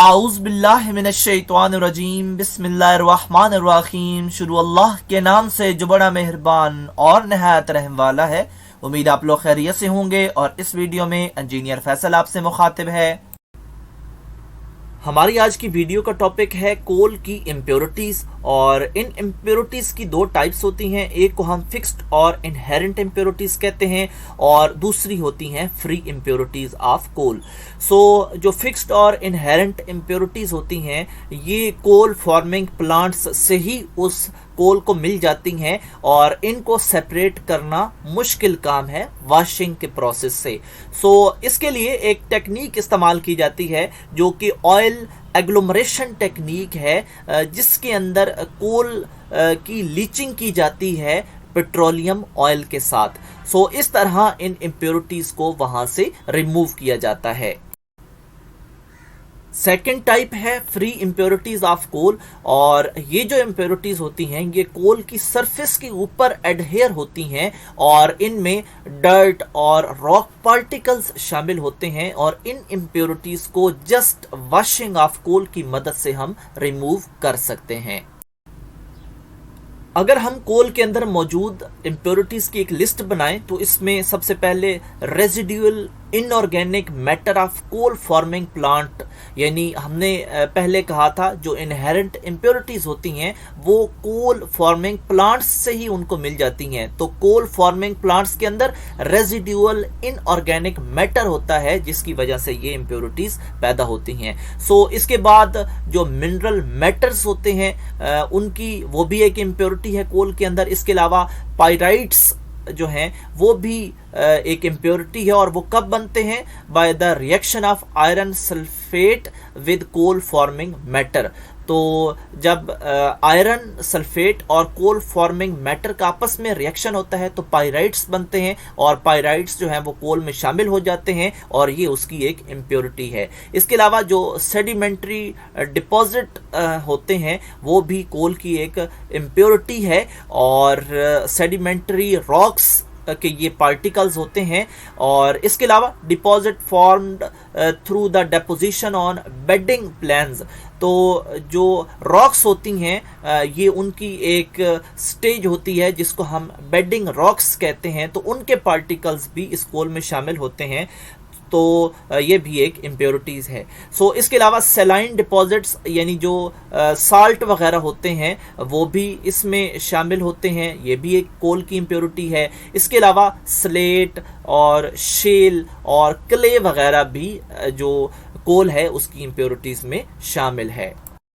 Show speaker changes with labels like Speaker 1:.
Speaker 1: आऊज़ बिल्लाहि मिनश्शैतानिर्रजीम बिस्मिल्लाहिर्रहमानिर्रहीम। शुरू अल्लाह के नाम से जो बड़ा मेहरबान और नहायत रहम वाला है। उम्मीद आप लोग खैरियत से होंगे और इस वीडियो में इंजीनियर फैसल आपसे मुखातिब है। हमारी आज की वीडियो का टॉपिक है कोल की इम्प्योरिटीज़, और इन इम्प्योरिटीज़ की दो टाइप्स होती हैं। एक को हम फिक्स्ड और इनहेरेंट इम्प्योरिटीज़ कहते हैं और दूसरी होती हैं फ्री इम्प्योरिटीज़ ऑफ कोल। जो फिक्स्ड और इनहेरेंट इम्प्योरिटीज़ होती हैं ये कोल फॉर्मिंग प्लांट्स से ही उस कोल को मिल जाती हैं और इनको सेपरेट करना मुश्किल काम है वॉशिंग के प्रोसेस से। इसके लिए एक टेक्निक इस्तेमाल की जाती है जो कि ऑयल एग्लोमरेशन टेक्निक है, जिसके अंदर कोल की लीचिंग की जाती है पेट्रोलियम ऑयल के साथ। इस तरह इन इम्प्योरिटीज़ को वहाँ से रिमूव किया जाता है। सेकेंड टाइप है फ्री इम्प्योरिटीज़ ऑफ कोल, और ये जो इम्प्योरिटीज़ होती हैं ये कोल की सरफेस के ऊपर एडहेयर होती हैं और इनमें डर्ट और रॉक पार्टिकल्स शामिल होते हैं, और इन इम्प्योरिटीज़ को जस्ट वॉशिंग ऑफ कोल की मदद से हम रिमूव कर सकते हैं। अगर हम कोल के अंदर मौजूद इम्प्योरिटीज़ की एक लिस्ट बनाएं तो इसमें सबसे पहले residual inorganic matter of coal forming plant, यानी हमने पहले कहा था जो इनहेरेंट इम्प्योरिटीज़ होती हैं वो कोल फॉर्मिंग प्लांट्स से ही उनको मिल जाती हैं। तो कोल फॉर्मिंग प्लांट्स के अंदर रेजिडुअल इनऑर्गेनिक मैटर होता है जिसकी वजह से ये इम्प्योरिटीज़ पैदा होती हैं। इसके बाद जो मिनरल मैटर्स होते हैं उनकी वो भी एक इम्प्योरिटी है कोल के अंदर। इसके अलावा पाइराइट्स जो हैं वो भी एक इम्प्योरिटी है, और वो कब बनते हैं? By the reaction of iron sulphate with coal forming matter. तो जब आयरन सल्फेट और कोल फॉर्मिंग मैटर का आपस में रिएक्शन होता है तो पाइराइट्स बनते हैं, और पाइराइट्स जो हैं वो कोल में शामिल हो जाते हैं और ये उसकी एक इम्प्योरिटी है। इसके अलावा जो सेडिमेंट्री डिपॉजिट होते हैं वो भी कोल की एक इम्प्योरिटी है, और सेडिमेंट्री रॉक्स के ये पार्टिकल्स होते हैं। और इसके अलावा deposit formed through the deposition on bedding planes. तो जो रॉक्स होती हैं ये उनकी एक स्टेज होती है जिसको हम बेडिंग रॉक्स कहते हैं, तो उनके पार्टिकल्स भी इस कोल में शामिल होते हैं। तो ये भी एक इम्प्योरिटीज़ है। इसके अलावा सेलाइन डिपॉजिट्स यानी जो साल्ट वगैरह होते हैं वो भी इसमें शामिल होते हैं, ये भी एक कोल की इम्प्योरिटी है। इसके अलावा स्लेट और शेल और क्ले वगैरह भी जो कोल है उसकी इम्प्योरिटीज़ में शामिल है।